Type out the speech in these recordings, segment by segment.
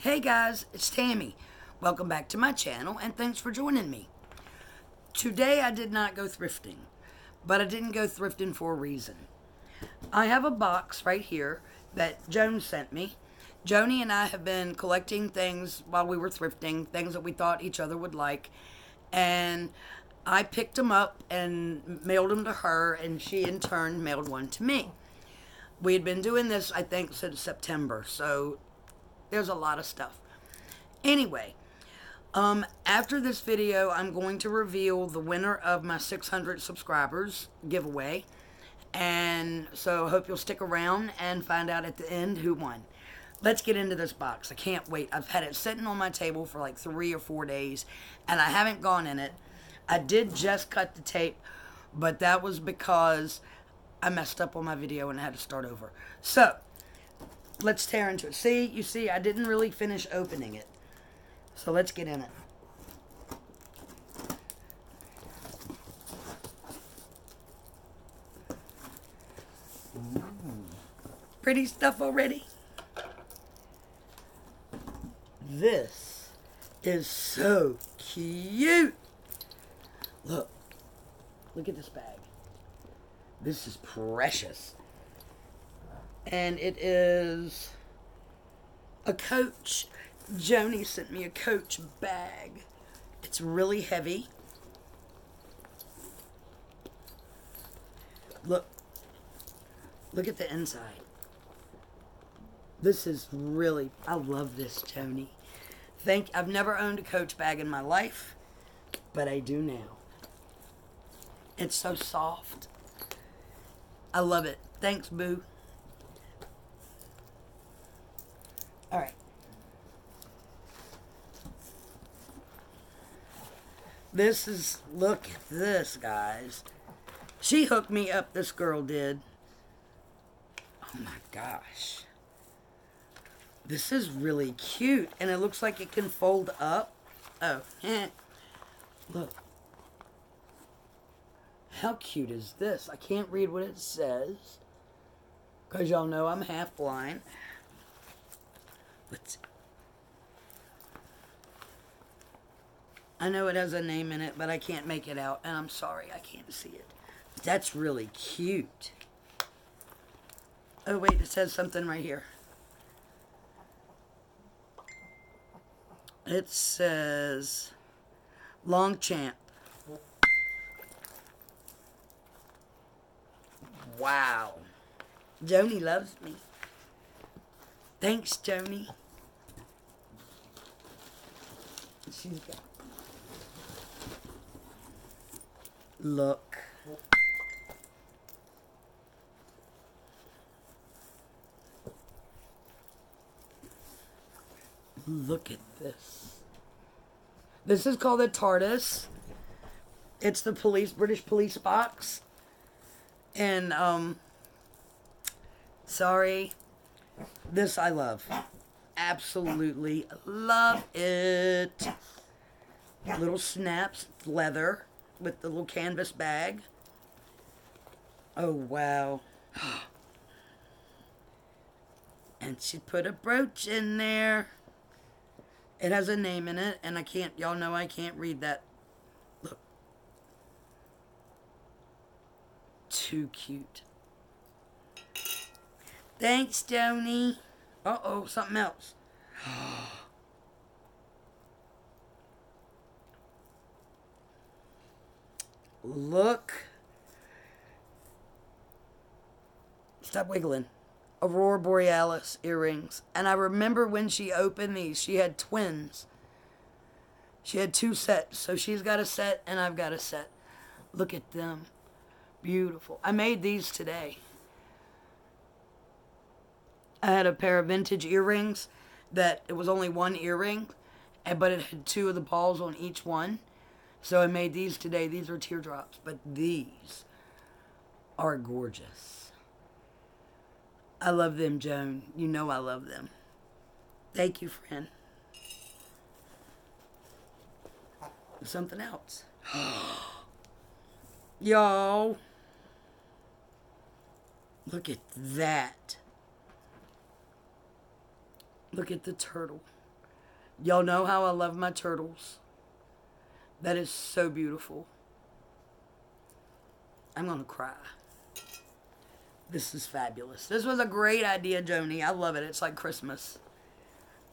Hey guys, it's Tammy. Welcome back to my channel and thanks for joining me. Today I did not go thrifting, but I didn't go thrifting for a reason. I have a box right here that Joan sent me. Joni and I have been collecting things while we were thrifting, things that we thought each other would like, and I picked them up and mailed them to her, and she in turn mailed one to me. We had been doing this, I think, since September, so there's a lot of stuff. Anyway, after this video, I'm going to reveal the winner of my 600 subscribers giveaway. And so I hope you'll stick around and find out at the end who won. Let's get into this box. I can't wait. I've had it sitting on my table for like 3 or 4 days, and I haven't gone in it. I did just cut the tape, but that was because I messed up on my video and I had to start over. So, let's tear into it. You see, I didn't really finish opening it. So let's get in it. Ooh. Pretty stuff already. This is so cute. Look at this bag. This is precious. And it is a Coach. Joni sent me a Coach bag. It's really heavy. Look at the inside. This is really, I love this, Joni. I've never owned a Coach bag in my life, but I do now. It's so soft. I love it. Thanks, boo. Alright. Look at this, guys. She hooked me up, this girl did. Oh my gosh. This is really cute, and it looks like it can fold up. Oh, look. How cute is this? I can't read what it says, because y'all know I'm half blind. Let's see. I know it has a name in it, but I can't make it out, and I'm sorry, I can't see it. That's really cute. Oh, wait, it says something right here. It says, Longchamp. Wow. Joni loves me. Thanks, Joni. She's got... Look. Look at this. This is called a TARDIS. It's the British police box. And, sorry. This I love. Absolutely love it. Little snaps, leather, with the little canvas bag. Oh, wow. And she put a brooch in there. It has a name in it, and y'all know I can't read that. Look. Too cute. Thanks, Joni. Uh-oh, something else. Look. Stop wiggling. Aurora Borealis earrings. And I remember when she opened these, she had twins. She had 2 sets. So she's got a set and I've got a set. Look at them. Beautiful. I made these today. I had a pair of vintage earrings that it was only 1 earring, but it had 2 of the balls on each one. So I made these today. These are teardrops, but these are gorgeous. I love them, Joan. You know I love them. Thank you, friend. Something else. Y'all. Look at that. Look at the turtle. Y'all know how I love my turtles. That is so beautiful. I'm going to cry. This is fabulous. This was a great idea, Joni. I love it. It's like Christmas.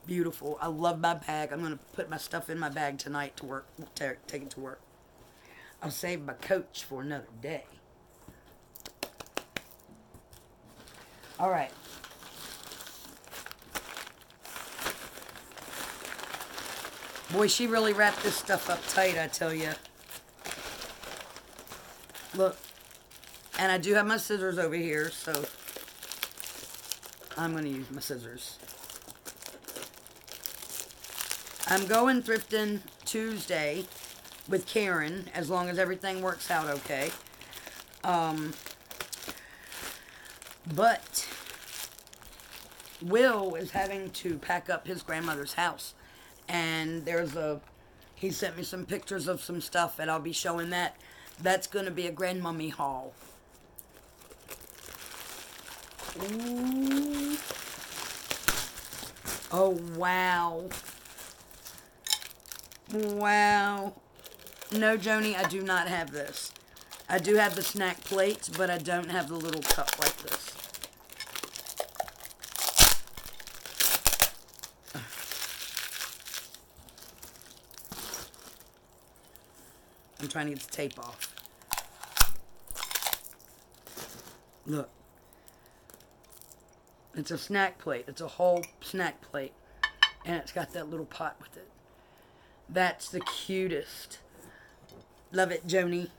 Beautiful. I love my bag. I'm going to put my stuff in my bag tonight to work. Take it to work. I'll save my coach for another day. All right. Boy, she really wrapped this stuff up tight, I tell you. Look. And I do have my scissors over here, so I'm going to use my scissors. I'm going thrifting Tuesday with Karen, as long as everything works out okay. But Will is having to pack up his grandmother's house. And he sent me some pictures of some stuff, and I'll be showing that. That's going to be a grandmummy haul. Ooh. Oh, wow. Wow. No, Joni, I do not have this. I do have the snack plates, but I don't have the little cup like this. I'm trying to get the tape off. Look. It's a snack plate. It's a whole snack plate. And it's got that little pot with it. That's the cutest. Love it, Joni.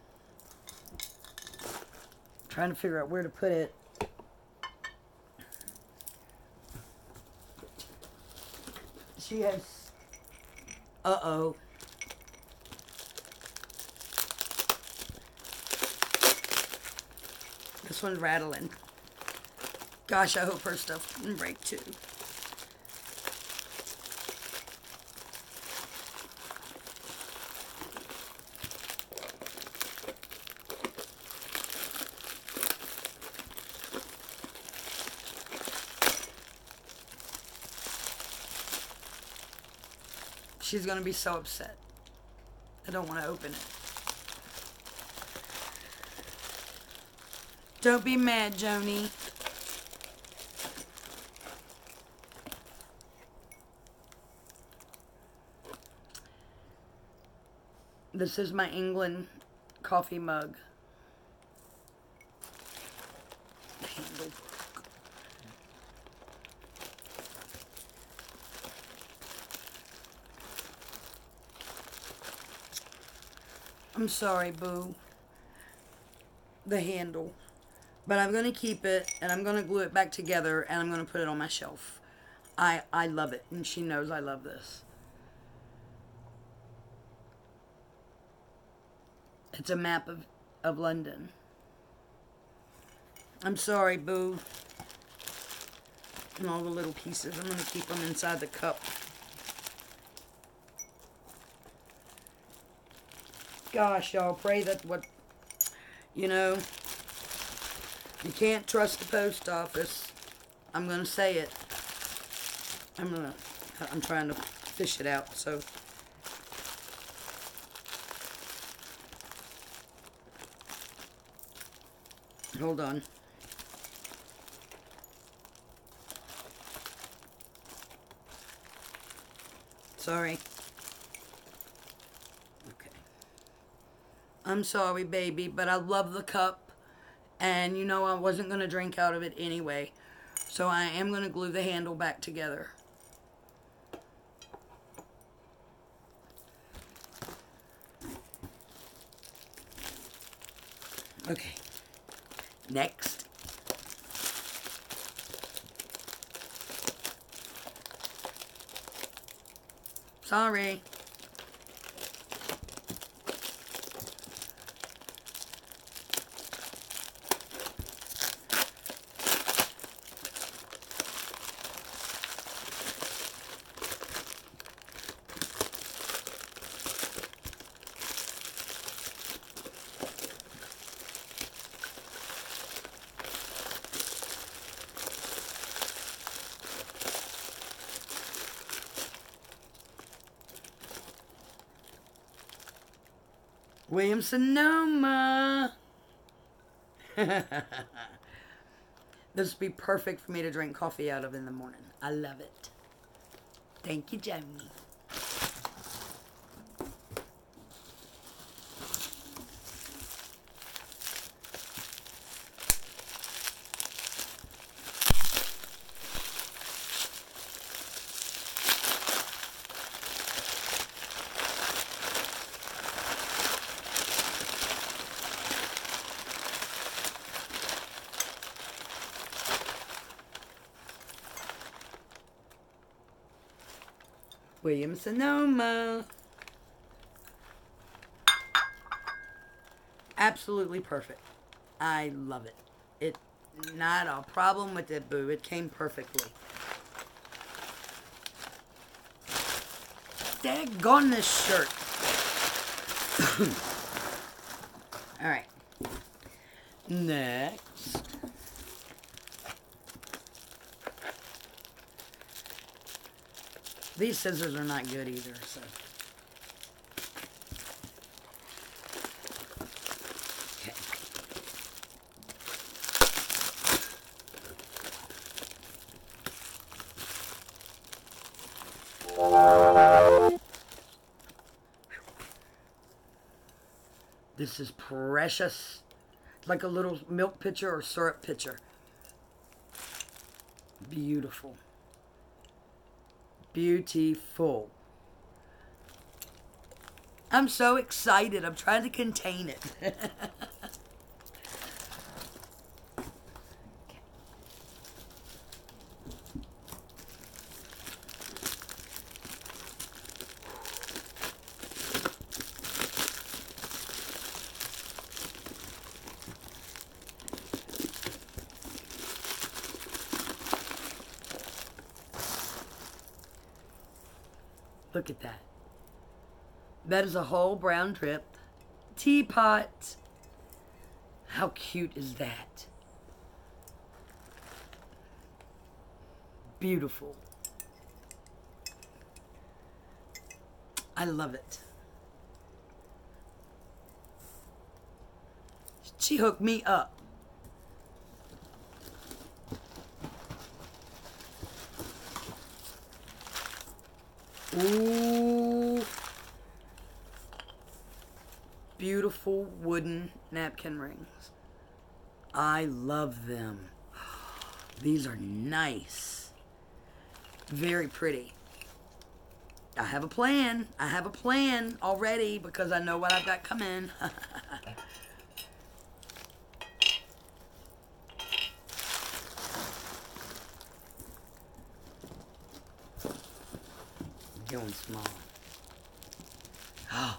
Trying to figure out where to put it. She has... Uh-oh. This one's rattling. Gosh, I hope her stuff didn't break too. She's going to be so upset. I don't want to open it. Don't be mad, Joni. This is my England coffee mug. The handle broke. I'm sorry, boo. The handle. But I'm going to keep it, and I'm going to glue it back together, and I'm going to put it on my shelf. I love it, and she knows I love this. It's a map of London. I'm sorry, boo. And all the little pieces. I'm going to keep them inside the cup. Gosh, y'all, pray that you know, you can't trust the post office. I'm going to say it. I'm trying to fish it out, so. Hold on. Sorry. Okay. I'm sorry, baby, but I love the cup. And you know I wasn't going to drink out of it anyway. So I am going to glue the handle back together. Okay. Next. Sorry. Williams-Sonoma. This would be perfect for me to drink coffee out of in the morning. I love it. Thank you, Joni. Williams-Sonoma. Absolutely perfect. I love it. It not a problem with it, boo. It came perfectly. Daggone this shirt. Alright. Next. These scissors are not good either, so. Okay. This is precious. It's like a little milk pitcher or syrup pitcher. Beautiful. Beautiful. I'm so excited. I'm trying to contain it. Look at that. That is a whole brown drip teapot. How cute is that? Beautiful. I love it. She hooked me up. Ooh. Beautiful wooden napkin rings. I love them. These are nice. Very pretty. I have a plan. I have a plan already because I know what I've got coming. Going small. Oh.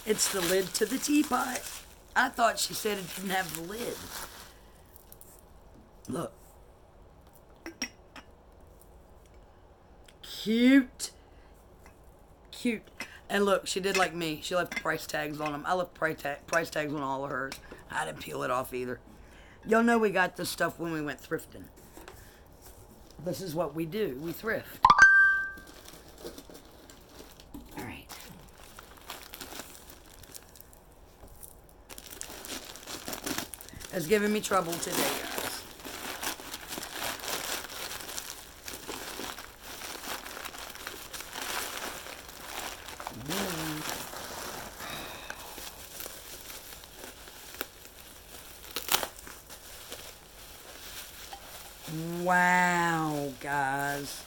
It's the lid to the teapot. I thought she said it didn't have the lid. Look. Cute. Cute. And look, she did like me. She left the price tags on them. I left price tags on all of hers. I didn't peel it off either. Y'all know we got this stuff when we went thrifting. This is what we do. We thrift. All right. It's giving me trouble today, guys. Wow, guys.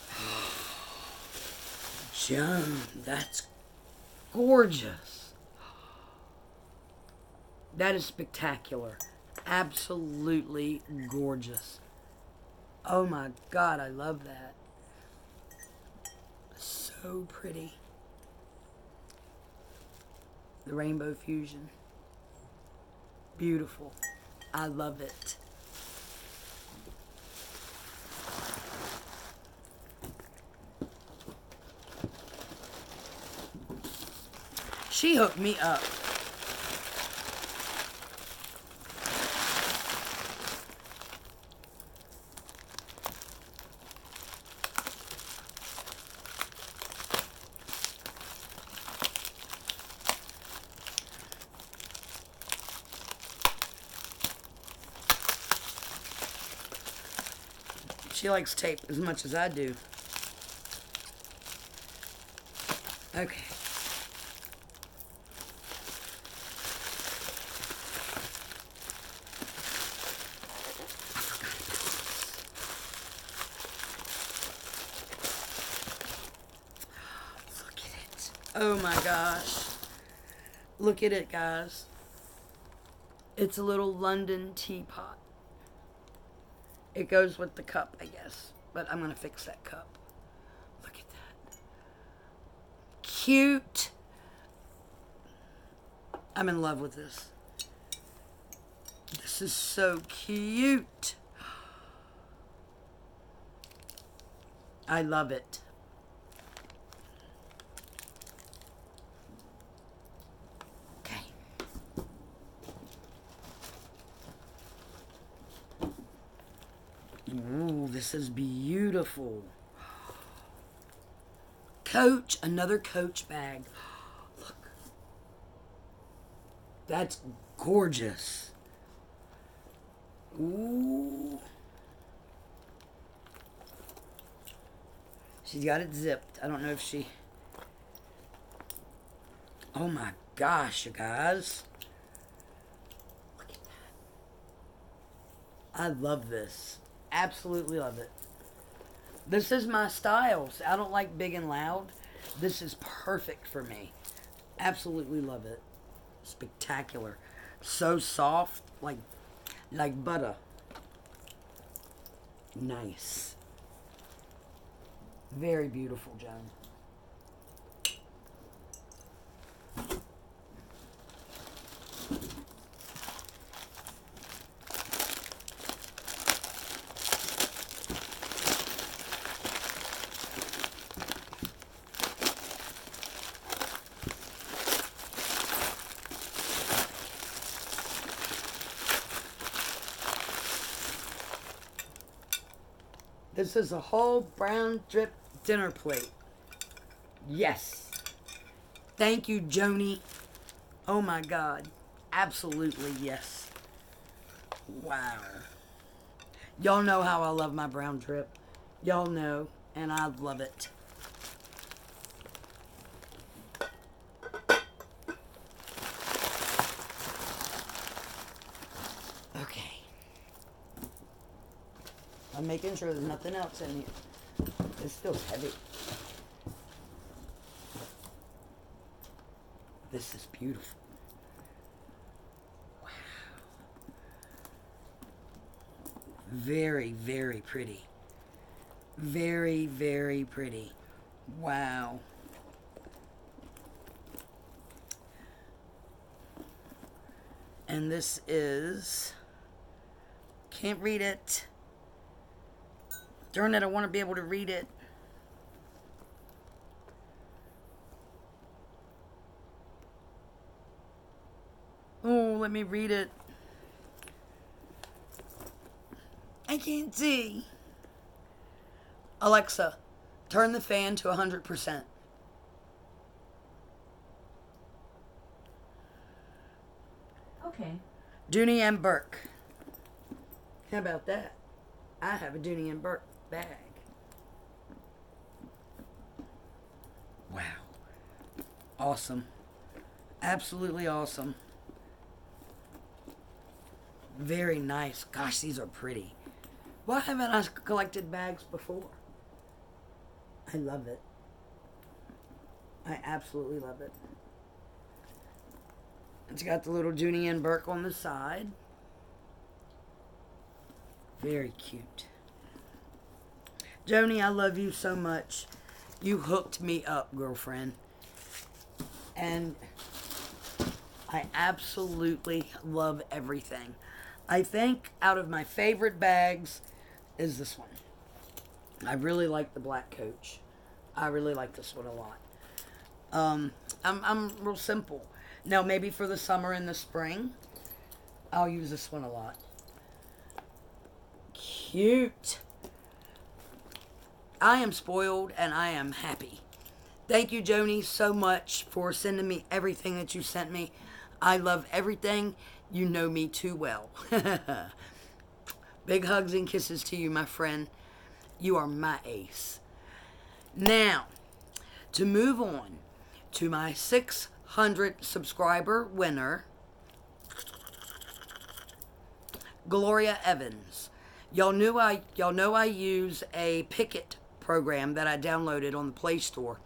Joan, that's gorgeous. That is spectacular. Absolutely gorgeous. Oh my God, I love that. So pretty. The rainbow fusion. Beautiful. I love it. She hooked me up. She likes tape as much as I do. Okay. Look at it. Oh my gosh. Look at it, guys. It's a little London teapot. It goes with the cup, I guess. But I'm going to fix that cup. Look at that. Cute. I'm in love with this. This is so cute. I love it. Ooh, this is beautiful. Coach, another Coach bag. Look. That's gorgeous. Ooh. She's got it zipped. I don't know if she... Oh my gosh, you guys. Look at that. I love this. Absolutely love it. This is my style. I don't like big and loud. This is perfect for me. Absolutely love it. Spectacular. So soft, like butter. Nice. Very beautiful, Joan. This is a whole brown drip dinner plate. Yes. Thank you, Joni. Oh my God. Absolutely yes. Wow. Y'all know how I love my brown drip. Y'all know, and I love it. Okay. I'm making sure there's nothing else in here. It's still heavy. This is beautiful. Wow. Very, very pretty. Very, very pretty. Wow. And this is... Can't read it. Darn it, I want to be able to read it. Oh, let me read it. I can't see. Alexa, turn the fan to 100%. Okay. Joni and Burke. How about that? I have a Joni and Burke bag. Wow. Awesome. Absolutely awesome. Very nice. Gosh, these are pretty. Why haven't I collected bags before? I love it. I absolutely love it. It's got the little Joni and Burke on the side. Very cute. Joni, I love you so much. You hooked me up, girlfriend. And I absolutely love everything. I think out of my favorite bags is this one. I really like the black Coach. I really like this one a lot. I'm real simple. Now, maybe for the summer and the spring, I'll use this one a lot. Cute. I am spoiled and I am happy. Thank you, Joni, so much for sending me everything that you sent me. I love everything. You know me too well. Big hugs and kisses to you, my friend. You are my ace. Now, to move on to my 600 subscriber winner, Gloria Evans. Y'all know I use a Picket program that I downloaded on the Play Store.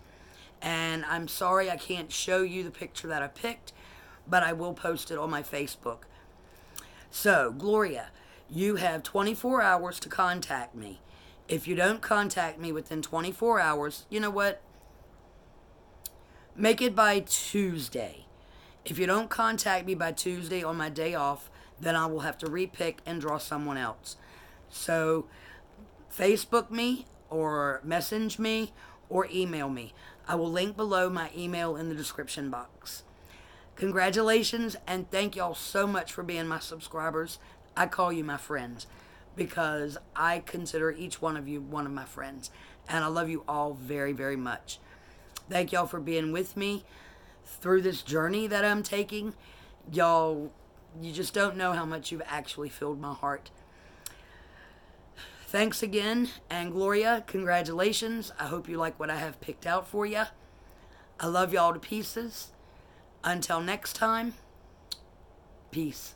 And I'm sorry I can't show you the picture that I picked, but I will post it on my Facebook. So, Gloria, you have 24 hours to contact me. If you don't contact me within 24 hours, you know what? Make it by Tuesday. If you don't contact me by Tuesday on my day off, then I will have to repick and draw someone else. So, Facebook me or message me or email me. I will link below my email in the description box. Congratulations, and thank y'all so much for being my subscribers. I call you my friends because I consider each one of you one of my friends, and I love you all very, very much. Thank y'all for being with me through this journey that I'm taking. Y'all, you just don't know how much you've actually filled my heart. Thanks again, and Gloria, congratulations. I hope you like what I have picked out for you. I love y'all to pieces. Until next time, peace.